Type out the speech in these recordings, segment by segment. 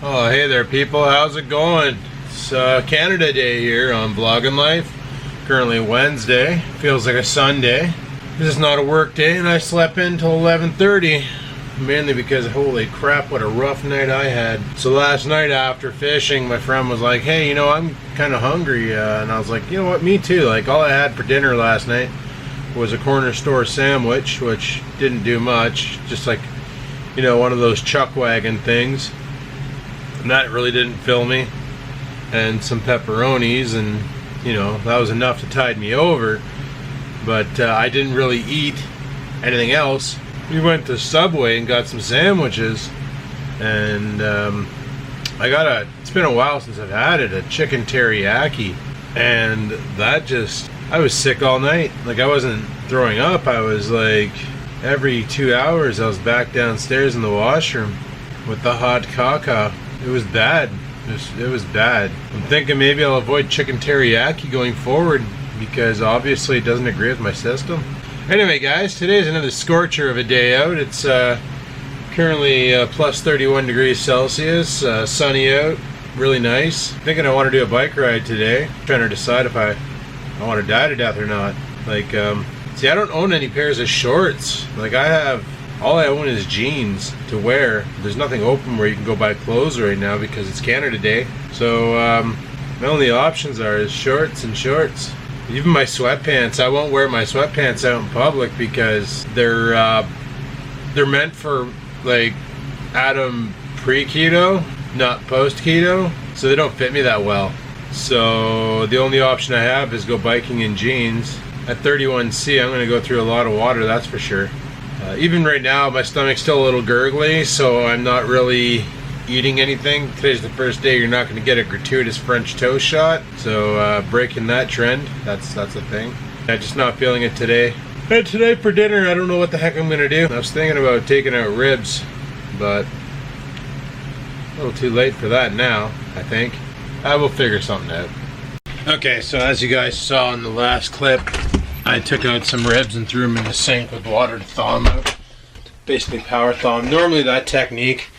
Oh, hey there, people. How's it going? It's Canada Day here on Vlogging Life. Currently Wednesday. Feels like a Sunday. This is not a work day, and I slept in till 11:30. Mainly because, holy crap, what a rough night I had. So last night after fishing, my friend was like, hey, you know, I'm kind of hungry. And I was like, you know what, me too. Like, all I had for dinner last night was a corner store sandwich, which didn't do much. Just like, you know, one of those chuck wagon things. And that really didn't fill me. And some pepperonis, and you know, that was enough to tide me over. But I didn't really eat anything else. We went to Subway and got some sandwiches, and it's been a while since I've had it, a chicken teriyaki, and that just, I was sick all night. Like, I wasn't throwing up, I was like, every 2 hours I was back downstairs in the washroom with the hot caca. It was bad. It was bad. I'm thinking maybe I'll avoid chicken teriyaki going forward because obviously it doesn't agree with my system. Anyway, guys, today's another scorcher of a day out. It's currently plus 31 degrees Celsius, sunny out, really nice. Thinking I want to do a bike ride today. Trying to decide if I want to die to death or not. Like, see, I don't own any pairs of shorts. Like, all I own is jeans to wear. There's nothing open where you can go buy clothes right now because it's Canada Day. So my only options are shorts and shorts. Even my sweatpants, I won't wear my sweatpants out in public because they're meant for like Adam pre-keto, not post-keto. So they don't fit me that well. So the only option I have is go biking in jeans. At 31C, I'm going to go through a lot of water, that's for sure. Even right now, my stomach's still a little gurgly, so I'm not really eating anything. Today's the first day you're not going to get a gratuitous French toast shot, so breaking that trend, that's a thing. I'm just not feeling it today. And today for dinner, I don't know what the heck I'm going to do. I was thinking about taking out ribs, but a little too late for that now, I think. I will figure something out. Okay, so as you guys saw in the last clip, I took out some ribs and threw them in the sink with water to thaw them out. Basically power thaw them. Normally that technique,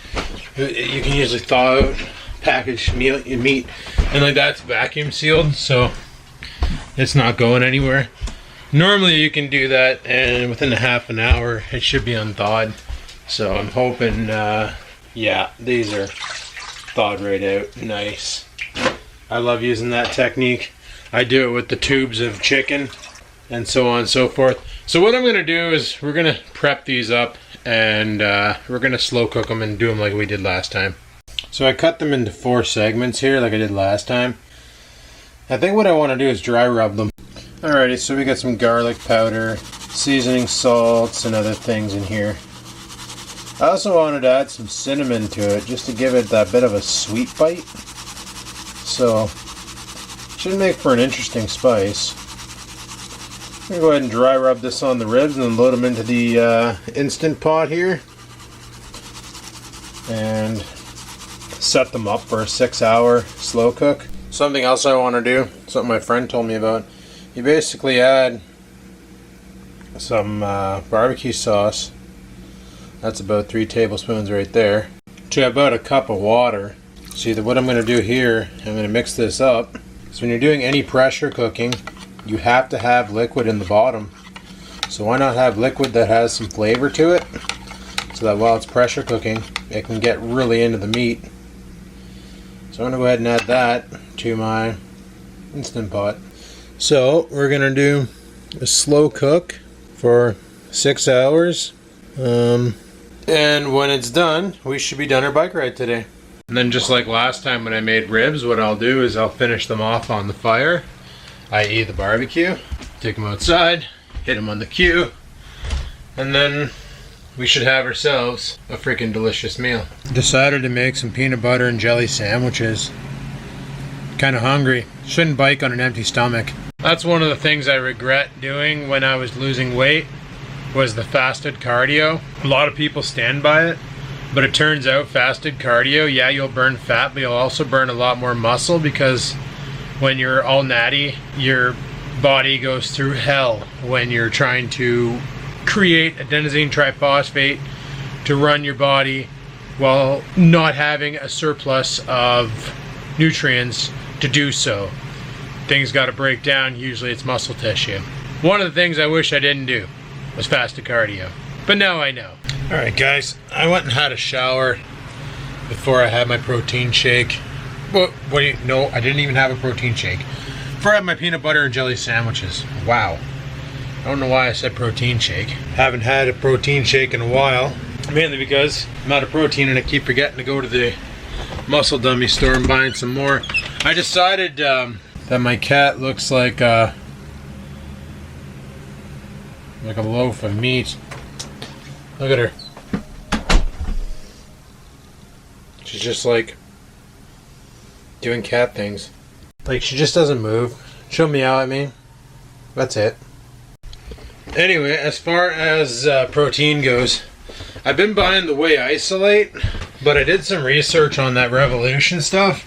you can usually thaw out packaged meat, and like that's vacuum sealed, so it's not going anywhere. Normally you can do that, and within a half an hour it should be unthawed. So I'm hoping, yeah, these are thawed right out. Nice. I love using that technique. I do it with the tubes of chicken and so on and so forth. So what I'm going to do is we're going to prep these up, and we're going to slow cook them and do them like we did last time. So I cut them into 4 segments here like I did last time. I think what I want to do is dry rub them. Alrighty, so we got some garlic powder, seasoning salts, and other things in here. I also wanted to add some cinnamon to it just to give it that bit of a sweet bite. So, should make for an interesting spice. I'm going to go ahead and dry rub this on the ribs and then load them into the Instant Pot here. And set them up for a 6-hour slow cook. Something else I want to do, something my friend told me about. You basically add some barbecue sauce. That's about 3 tablespoons right there. To about a cup of water. See, what I'm going to do here, I'm going to mix this up. So when you're doing any pressure cooking, you have to have liquid in the bottom. So why not have liquid that has some flavor to it, so that while it's pressure cooking, it can get really into the meat. So I'm going to go ahead and add that to my Instant Pot. So we're going to do a slow cook for 6 hours. And when it's done, we should be done our bike ride today. And then just like last time when I made ribs, what I'll do is I'll finish them off on the fire, i.e. the barbecue, take them outside, hit them on the Q, and then we should have ourselves a freaking delicious meal. Decided to make some peanut butter and jelly sandwiches. Kind of hungry. Shouldn't bike on an empty stomach. That's one of the things I regret doing when I was losing weight, was the fasted cardio. A lot of people stand by it, but it turns out fasted cardio, yeah, you'll burn fat, but you'll also burn a lot more muscle, because when you're all natty, your body goes through hell when you're trying to create adenosine triphosphate to run your body while not having a surplus of nutrients to do so. Things got to break down. Usually it's muscle tissue. One of the things I wish I didn't do was fasted cardio, but now I know. All right, guys, I went and had a shower before I had my protein shake. What do you know? I didn't even have a protein shake. Before I had my peanut butter and jelly sandwiches. Wow. I don't know why I said protein shake. Haven't had a protein shake in a while. Mainly because I'm out of protein and I keep forgetting to go to the Muscle Dummy store and buying some more. I decided that my cat looks like a loaf of meat. Look at her. She's just like doing cat things. Like, she just doesn't move. She'll meow at me. That's it. Anyway, as far as protein goes, I've been buying the Whey Isolate, but I did some research on that Revolution stuff.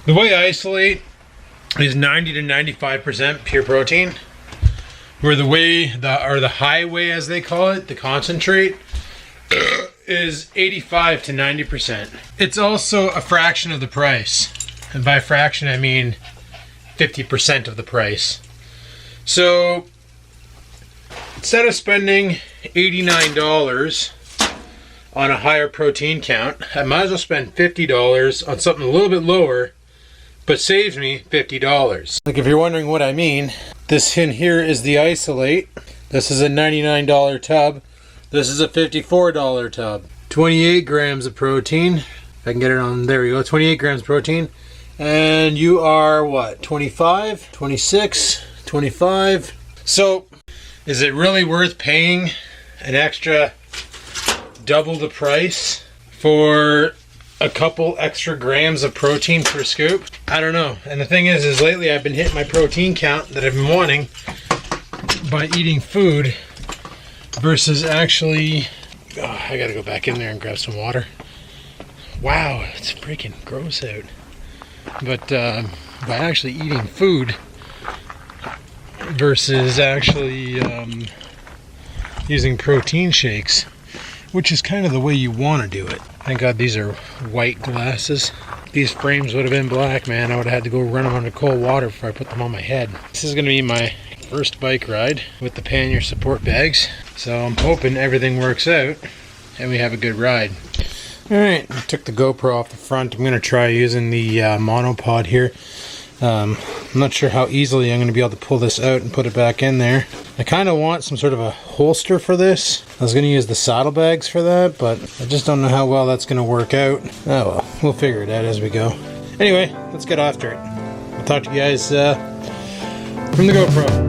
The Whey Isolate is 90 to 95% pure protein, where the whey, or the high whey as they call it, the concentrate, is 85 to 90%. It's also a fraction of the price. And by fraction, I mean 50% of the price. So, instead of spending $89 on a higher protein count, I might as well spend $50 on something a little bit lower, but saves me $50. Like, if you're wondering what I mean, this in here is the Isolate. This is a $99 tub. This is a $54 tub. 28 grams of protein. If I can get it on, there we go, 28 grams of protein. And you are what, 25, 26, 25. So, is it really worth paying an extra double the price for a couple extra grams of protein per scoop? I don't know. And the thing is lately I've been hitting my protein count that I've been wanting by eating food versus actually, I gotta go back in there and grab some water. Wow, it's freaking gross out. But by actually eating food versus actually using protein shakes, which is kind of the way you want to do it. Thank God these are white glasses. These frames would have been black, man. I would have had to go run them under cold water before I put them on my head. This is going to be my first bike ride with the pannier support bags, so I'm hoping everything works out and we have a good ride. Alright, I took the GoPro off the front. I'm going to try using the monopod here. I'm not sure how easily I'm going to be able to pull this out and put it back in there. I kind of want some sort of a holster for this. I was going to use the saddlebags for that, but I just don't know how well that's going to work out. Oh well, we'll figure it out as we go. Anyway, let's get after it. I'll talk to you guys from the GoPro.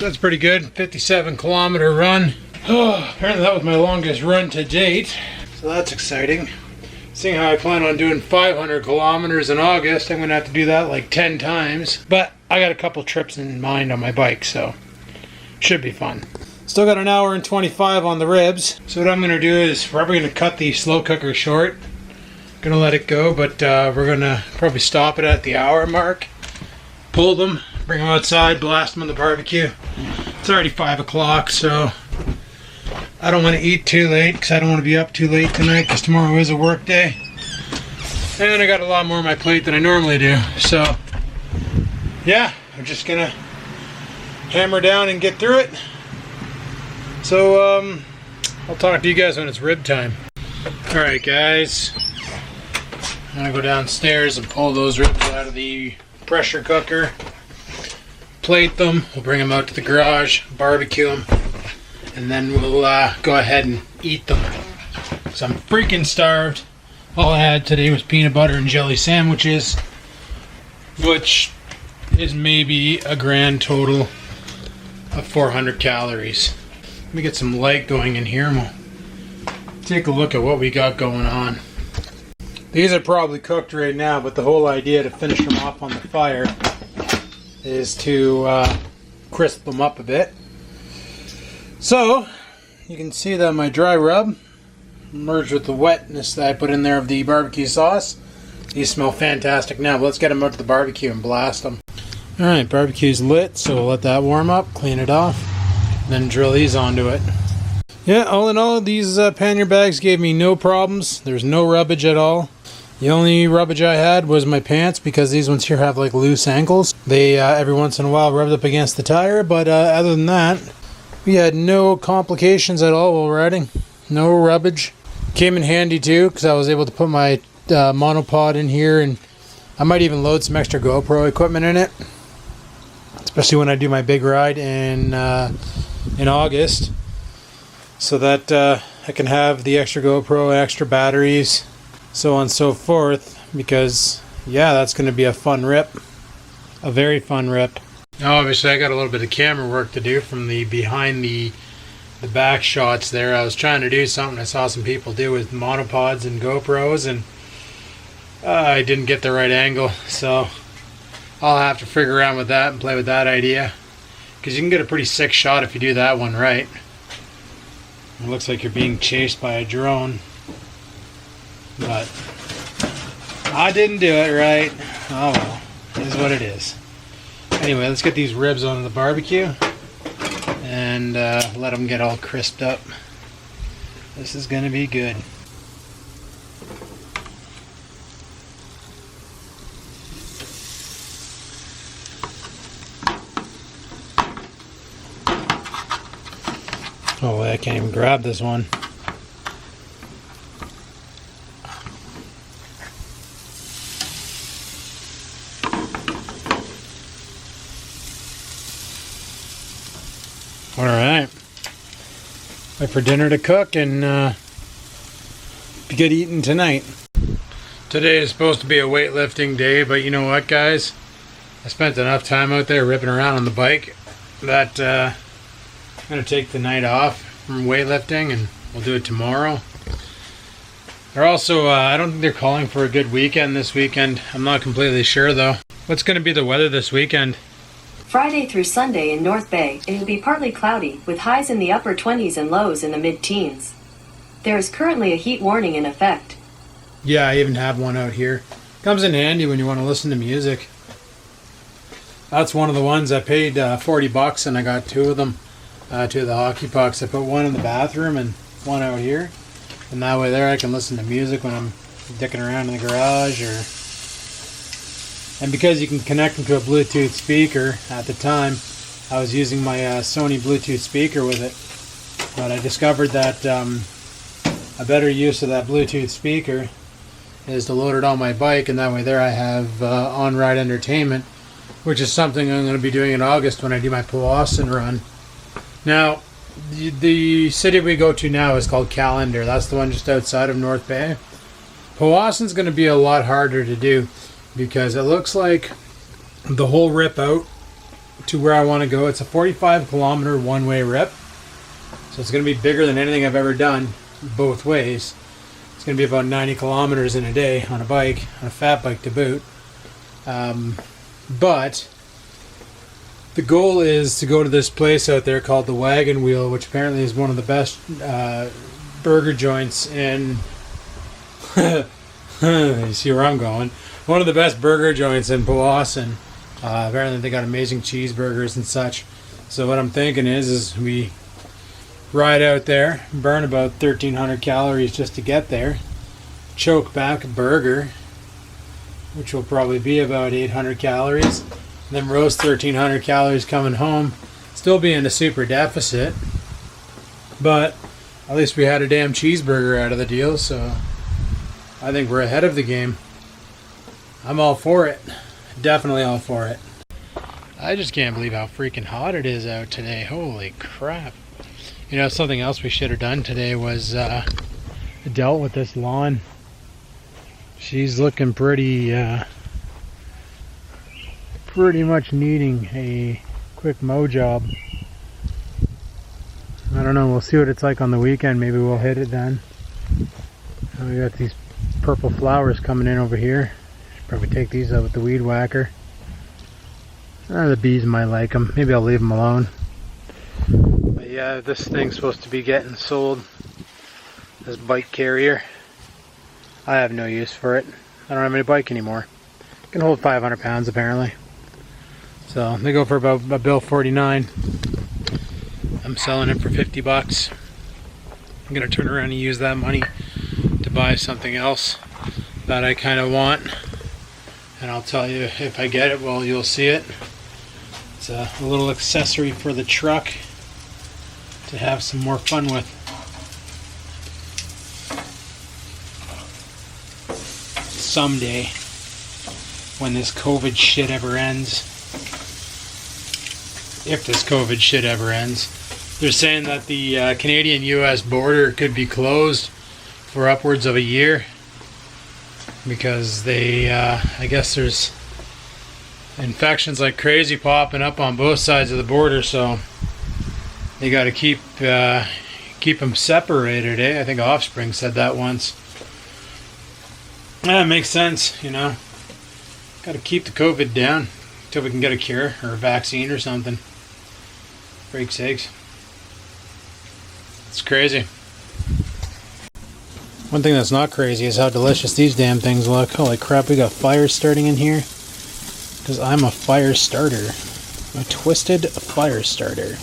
That's pretty good. 57-kilometer run. Oh, apparently that was my longest run to date. So that's exciting. Seeing how I plan on doing 500 kilometers in August, I'm going to have to do that like 10 times. But I got a couple trips in mind on my bike, so should be fun. Still got an hour and 25 on the ribs. So what I'm going to do is probably going to cut the slow cooker short. Going to let it go, but we're going to probably stop it at the hour mark. Pull them, bring them outside, blast them on the barbecue. It's already 5 o'clock, so I don't want to eat too late because I don't want to be up too late tonight because tomorrow is a work day. And I got a lot more on my plate than I normally do. So, yeah, I'm just going to hammer down and get through it. So, I'll talk to you guys when it's rib time. Alright, guys. I'm going to go downstairs and pull those ribs out of the pressure cooker. Plate them. We'll bring them out to the garage, barbecue them. And then we'll go ahead and eat them. So I'm freaking starved. All I had today was peanut butter and jelly sandwiches, which is maybe a grand total of 400 calories. Let me get some light going in here and we'll take a look at what we got going on. These are probably cooked right now, but the whole idea to finish them off on the fire is to crisp them up a bit. So, you can see that my dry rub merged with the wetness that I put in there of the barbecue sauce. These smell fantastic now, but let's get them out to the barbecue and blast them. Alright, barbecue's lit, so we'll let that warm up, clean it off, then drill these onto it. Yeah, all in all, these pannier bags gave me no problems. There's no rubbage at all. The only rubbage I had was my pants because these ones here have like loose ankles. They every once in a while rubbed up against the tire, but other than that, we had no complications at all while riding. No rubbage. Came in handy too because I was able to put my monopod in here, and I might even load some extra GoPro equipment in it, especially when I do my big ride in August, so that I can have the extra GoPro, extra batteries, so on and so forth, because yeah, that's going to be a fun rip. A very fun rip. Now obviously I got a little bit of camera work to do from the behind the back shots there. I was trying to do something I saw some people do with monopods and GoPros, and I didn't get the right angle, so I'll have to figure around with that and play with that idea, because you can get a pretty sick shot if you do that one right. It looks like you're being chased by a drone, but I didn't do it right. Oh well, it is what it is. Anyway, let's get these ribs onto the barbecue and let them get all crisped up. This is going to be good. Oh, I can't even grab this one. Alright. Wait for dinner to cook and get eating tonight. Today is supposed to be a weightlifting day, but you know what, guys? I spent enough time out there ripping around on the bike that I'm going to take the night off from weightlifting and we'll do it tomorrow. They're also, I don't think they're calling for a good weekend this weekend. I'm not completely sure though. What's going to be the weather this weekend? Friday through Sunday in North Bay, it will be partly cloudy, with highs in the upper 20s and lows in the mid-teens. There is currently a heat warning in effect. Yeah, I even have one out here. Comes in handy when you want to listen to music. That's one of the ones I paid $40 and I got two of them, two of the hockey pucks. I put one in the bathroom and one out here. And that way there I can listen to music when I'm dicking around in the garage or... And because you can connect them to a Bluetooth speaker, at the time I was using my Sony Bluetooth speaker with it. But I discovered that a better use of that Bluetooth speaker is to load it on my bike, and that way there I have on-ride entertainment, which is something I'm going to be doing in August when I do my Powassan run. Now, the city we go to now is called Callander. That's the one just outside of North Bay. Powassan's going to be a lot harder to do, because it looks like the whole rip out to where I want to go. It's a 45-kilometer one-way rip. So it's going to be bigger than anything I've ever done both ways. It's going to be about 90 kilometers in a day on a bike, on a fat bike to boot. But the goal is to go to this place out there called the Wagon Wheel, which apparently is one of the best burger joints in... You see where I'm going. One of the best burger joints in Powassan. Apparently they got amazing cheeseburgers and such. So what I'm thinking is we ride out there, burn about 1,300 calories just to get there, choke back a burger, which will probably be about 800 calories, and then roast 1,300 calories coming home, still be in a super deficit, but at least we had a damn cheeseburger out of the deal, so I think we're ahead of the game. I'm all for it. Definitely all for it. I just can't believe how freaking hot it is out today. Holy crap. You know, something else we should have done today was dealt with this lawn. She's looking pretty much needing a quick mow job. I don't know, we'll see what it's like on the weekend. Maybe we'll hit it then. We got these purple flowers coming in over here. Should probably take these out with the weed whacker. The bees might like them. Maybe I'll leave them alone. But yeah, this thing's supposed to be getting sold. This bike carrier. I have no use for it. I don't have any bike anymore. It can hold 500 pounds apparently. So they go for about $1.49. I'm selling it for 50 bucks. I'm gonna turn around and use that money to buy something else that I kind of want. And I'll tell you if I get it, well, you'll see it. It's a little accessory for the truck to have some more fun with. Someday, when this COVID shit ever ends, if this COVID shit ever ends, they're saying that the Canadian-US border could be closed for upwards of a year because they, I guess there's infections like crazy popping up on both sides of the border, so they got to keep them separated, eh? I think Offspring said that once. Yeah, it makes sense, you know. Got to keep the COVID down until we can get a cure or a vaccine or something. Freak's sakes. It's crazy. One thing that's not crazy is how delicious these damn things look. Holy crap, we got fires starting in here. Because I'm a fire starter. A twisted fire starter.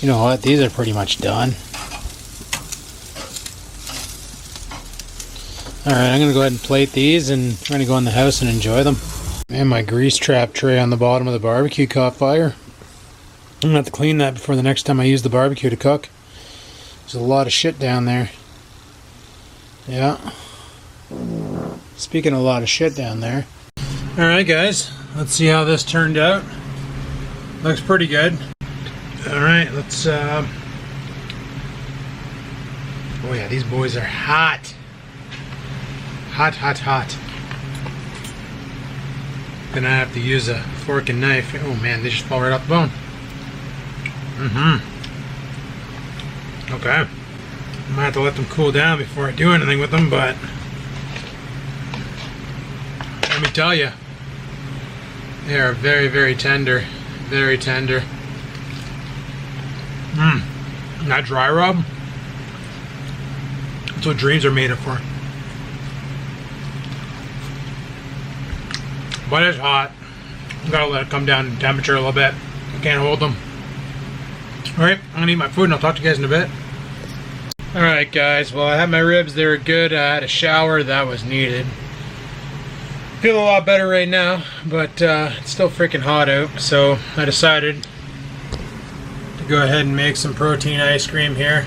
You know what? These are pretty much done. Alright, I'm going to go ahead and plate these and I'm going to go in the house and enjoy them. And my grease trap tray on the bottom of the barbecue caught fire. I'm going to have to clean that before the next time I use the barbecue to cook. There's a lot of shit down there. Yeah. Speaking of a lot of shit down there. Alright guys, let's see how this turned out. Looks pretty good. Alright, let's oh yeah, these boys are hot. Hot, hot, hot. Gonna have to use a fork and knife. Oh man, they just fall right off the bone. Okay. I might have to let them cool down before I do anything with them, but let me tell you, they are very, very tender. Very tender. That dry rub, that's what dreams are made of for. But it's hot. Gotta let it come down in temperature a little bit. I can't hold them. Alright, I'm gonna eat my food and I'll talk to you guys in a bit. Alright guys, well I had my ribs, they were good. I had a shower, that was needed. Feel a lot better right now, but it's still freaking hot out, so I decided to go ahead and make some protein ice cream here.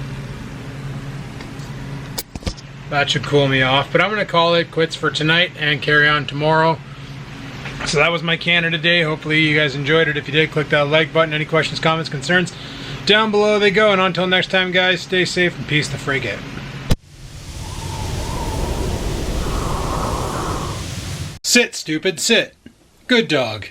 That should cool me off, but I'm gonna call it quits for tonight and carry on tomorrow. So that was my Canada day. Hopefully you guys enjoyed it. If you did, click that like button. Any questions, comments, concerns, down below they go. And until next time guys, stay safe and peace the frigate. Sit, stupid, sit. Good dog.